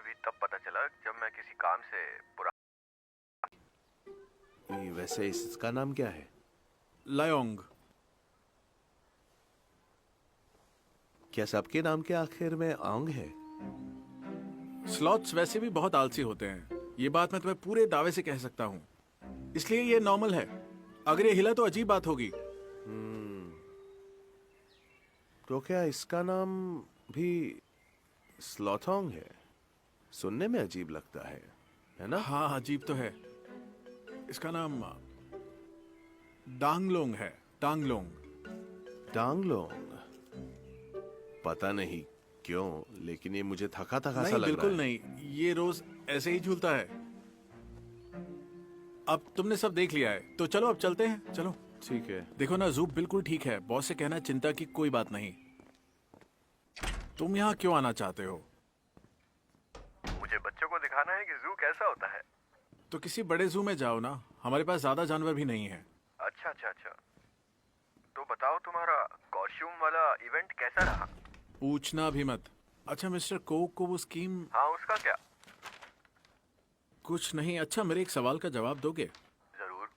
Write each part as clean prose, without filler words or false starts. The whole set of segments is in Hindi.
भी तब पता चला जब मैं किसी काम से वैसे इसका नाम क्या है? लायोंग। क्या सबके नाम के आखिर में आंग है? स्लॉथ्स वैसे भी बहुत आलसी होते हैं, ये बात मैं तुम्हें पूरे दावे से कह सकता हूँ, इसलिए ये नॉर्मल है। अगर ये हिला तो अजीब बात होगी। तो क्या इसका नाम भी स्लॉथोंग है? सुनने में अजीब लगता है ना? हाँ, अजीब तो है। इसका नाम डांगलोंग है। डांगलोंग। डांगलोंग। पता नहीं क्यों, लेकिन ये मुझे थका थका सा नहीं, लग रहा बिल्कुल है। नहीं, ये रोज ऐसे ही झूलता है। अब तुमने सब देख लिया है, तो चलो अब चलते हैं। चलो। ठीक है। देखो ना, जूप बिल्कुल ठीक है। बॉस से कहना चिंता की कोई बात नहीं। तुम यहाँ क्यों आना चाहते हो? मुझे बच्चों को दिखाना है कि जू कैसा होता है। तो किसी बड़े जू में जाओ ना, हमारे पास ज्यादा जानवर भी नहीं है। अच्छा। तो बताओ, तुम्हारा कॉस्ट्यूम वाला इवेंट कैसा रहा? पूछना भी मत। अच्छा, मिस्टर कोक को वो स्कीम। हाँ, उसका क्या? कुछ नहीं। अच्छा, मेरे एक सवाल का जवाब दोगे? जरूर।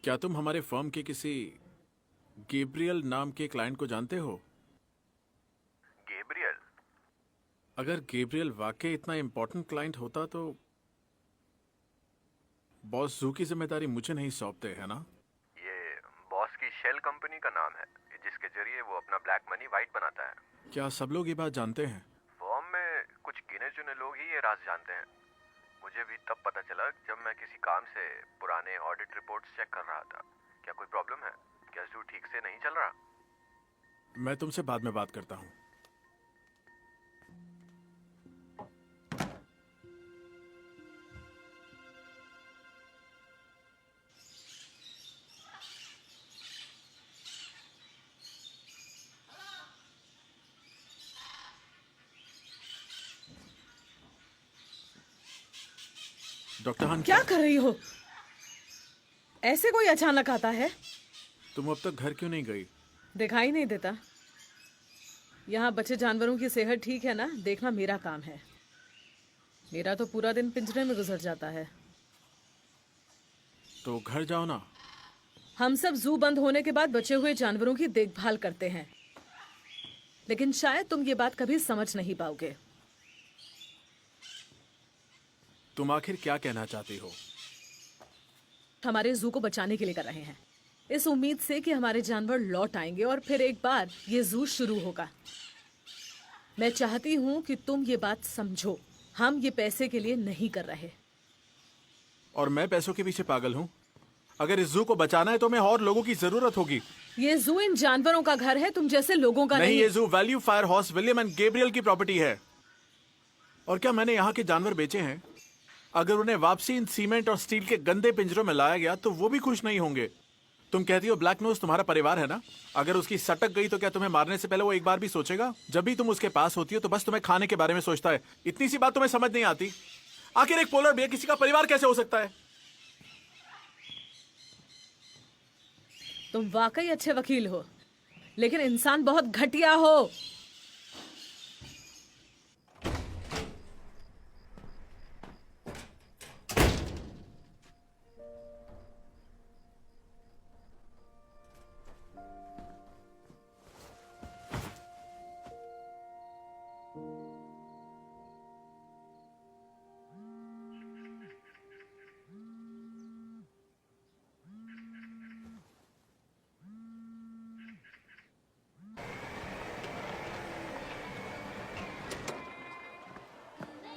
क्या तुम हमारे फर्म के किसी गैब्रियल नाम के क्लाइंट को जानते हो? गैब्रियल? अगर गैब्रियल वाकई इतना इंपॉर्टेंट क्लाइंट होता तो बॉस जू की जिम्मेदारी मुझे नहीं सौंपते, है ना? ये बॉस की शेल कंपनी का नाम है, जिसके जरिए वो अपना ब्लैक मनी वाइट बनाता है। क्या सब लोग ये बात जानते हैं? फॉर्म में कुछ गिने चुने लोग ही ये राज जानते हैं। मुझे भी तब पता चला जब मैं किसी काम से पुराने ऑडिट रिपोर्ट्स चेक कर रहा था। क्या कोई प्रॉब्लम है? क्या जू ठीक से नहीं चल रहा? मैं तुमसे बाद में बात करता हूँ। डॉक्टर हन, क्या कर रही हो? ऐसे कोई अचानक आता है? तुम अब तक घर क्यों नहीं गई? दिखाई नहीं देता? यहाँ बचे जानवरों की सेहत ठीक है ना, देखना मेरा काम है। मेरा तो पूरा दिन पिंजरे में गुजर जाता है। तो घर जाओ ना। हम सब जू बंद होने के बाद बचे हुए जानवरों की देखभाल करते हैं, लेकिन शायद तुम ये बात कभी समझ नहीं पाओगे। तुम आखिर क्या कहना चाहती हो? हमारे जू को बचाने के लिए कर रहे हैं, इस उम्मीद से कि हमारे जानवर लौट आएंगे और फिर एक बार ये जू शुरू होगा। मैं चाहती हूँ कि तुम ये बात समझो, हम ये पैसे के लिए नहीं कर रहे। और मैं पैसों के पीछे पागल हूँ? अगर इस जू को बचाना है तो मैं और लोगों की जरूरत होगी। ये जू इन जानवरों का घर है, तुम जैसे लोगों का नहीं। ये जू value fire horse William and Gabriel की प्रॉपर्टी है। और क्या मैंने यहाँ के जानवर बेचे हैं? अगर उन्हें वापसी इन सीमेंट और स्टील के गंदे पिंजरों में लाया गया तो वो भी खुश नहीं होंगे। तुम कहती हो ब्लैक नोज तुम्हारा परिवार है ना? अगर उसकी सटक गई तो क्या तुम्हें मारने से पहले वो एक बार भी सोचेगा? जब भी तुम उसके पास होती हो तो बस तुम्हें खाने के बारे में सोचता है। इतनी सी बात तुम्हें समझ नहीं आती? आखिर एक पोलर बेयर किसी का परिवार कैसे हो सकता है? तुम वाकई अच्छे वकील हो, लेकिन इंसान बहुत घटिया हो।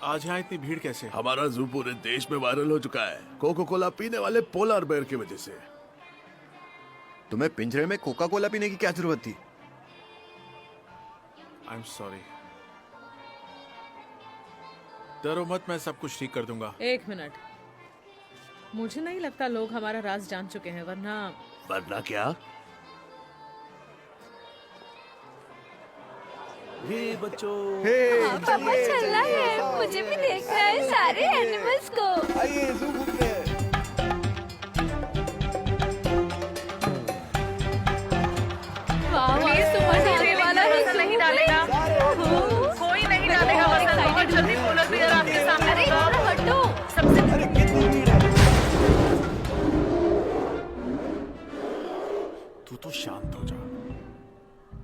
आज यहाँ इतनी भीड़ कैसे? हमारा जू पूरे देश में वायरल हो चुका है, कोका कोला पीने वाले पोलर बेयर की वजह से। तुम्हें पिंजरे में कोका कोला पीने की क्या जरूरत थी? I am sorry. डरो मत, मैं सब कुछ ठीक कर दूंगा। एक मिनट, मुझे नहीं लगता लोग हमारा राज जान चुके हैं, वरना क्या? हे बच्चों, पापा चल रहा है, मुझे भी देखना है सारे एनिमल्स को। आइए जू घूमते हैं। वाह, ये सुपर वाला नहीं डालेगा, कोई नहीं डालेगा।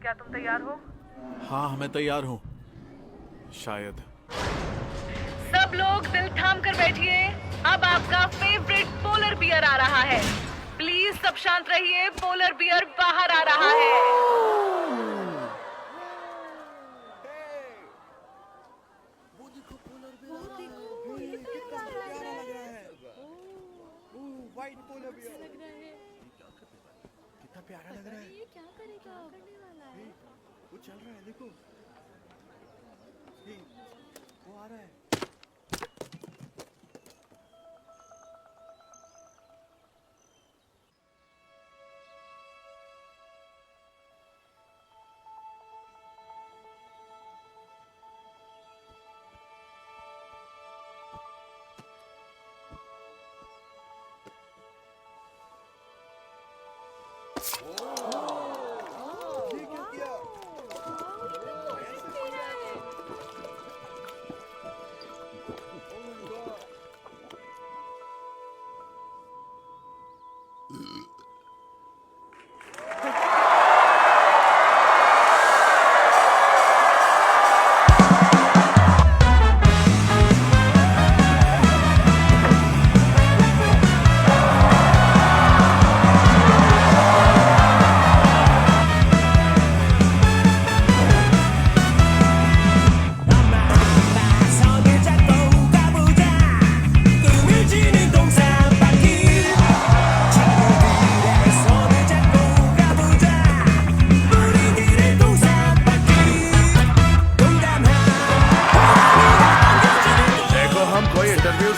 क्या तुम तैयार हो? हाँ मैं तैयार हूँ शायद। सब लोग दिल थाम कर बैठिए। अब आपका फेवरेट पोलर बियर आ रहा है। प्लीज सब शांत रहिए, पोलर बियर बाहर आ रहा है। कितना प्यारा लग रहा है। ये क्या करेगा, करने वाला है। वो चल रहा है, देखो। वो आ रहा है।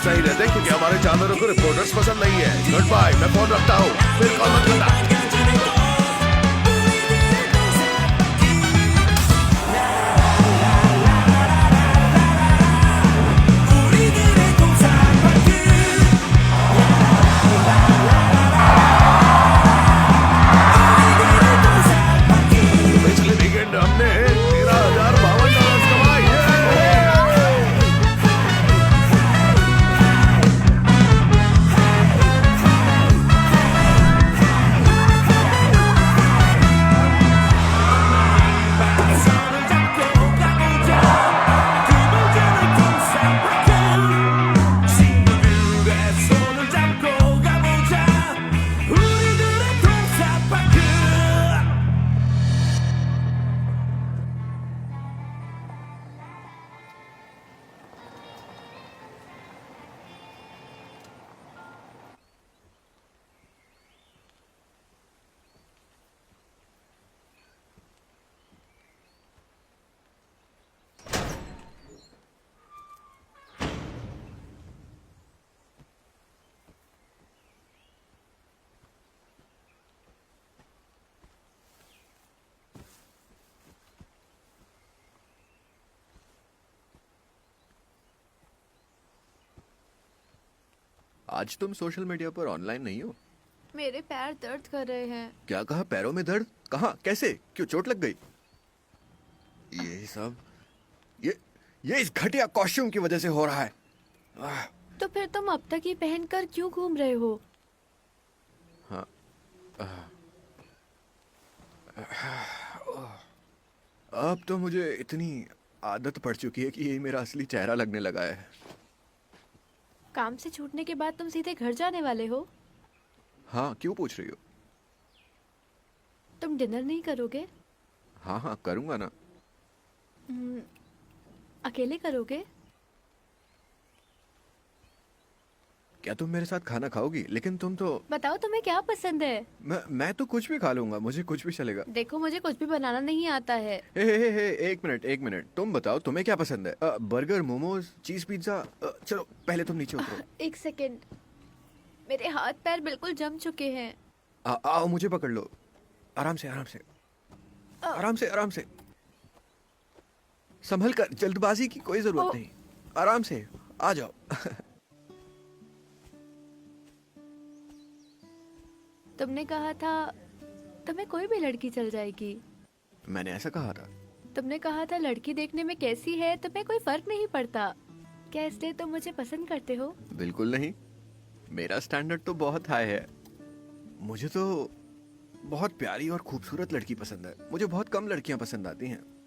नहीं रहते क्योंकि हमारे जानवरों को रिपोर्टर्स पसंद नहीं है। गुड बाय, मैं फोन रखता हूँ, फिर कॉल मत करना। पिछले वीकेंड हमने $13,052 कमाए। आज तुम सोशल मीडिया पर ऑनलाइन नहीं हो? मेरे पैर दर्द कर रहे हैं। क्या कहा? पैरों में दर्द? कहाँ? कैसे? क्यों चोट लग गई? ये सब ये इस घटिया कॉस्ट्यूम की वजह से हो रहा है। तो फिर तुम अब तक ये पहनकर क्यों घूम रहे हो? हाँ, अब तो मुझे इतनी आदत पड़ चुकी है कि ये मेरा असली चेहरा लगने लगा है। काम से छूटने के बाद तुम सीधे घर जाने वाले हो? हाँ, क्यों पूछ रही हो? तुम डिनर नहीं करोगे? हाँ हाँ, करूंगा ना। अकेले करोगे? क्या तुम मेरे साथ खाना खाओगी? लेकिन तुम तो बताओ तुम्हें क्या पसंद है? मैं तो कुछ भी खा लूंगा, मुझे कुछ भी चलेगा। देखो मुझे कुछ भी बनाना नहीं आता है। हे, एक मिनट, तुम बताओ तुम्हें क्या पसंद है? बर्गर, मोमोज, चीज पिज्जा। चलो पहले तुम नीचे उतरो। एक सेकेंड, मेरे हाथ पैर बिल्कुल जम चुके हैं। आओ मुझे पकड़ लो। आराम से आराम से संभल कर, जल्दबाजी की कोई जरूरत नहीं। आराम से आ जाओ। तुमने कहा था तुम्हें कोई भी लड़की चल जाएगी। मैंने ऐसा कहा था? तुमने कहा था लड़की देखने में कैसी है तुम्हें कोई फर्क नहीं पड़ता। क्या इसलिए तुम मुझे पसंद करते हो? बिल्कुल नहीं, मेरा स्टैंडर्ड तो बहुत हाई है। मुझे तो बहुत प्यारी और खूबसूरत लड़की पसंद है। मुझे बहुत कम लड़कियां पसंद आती हैं।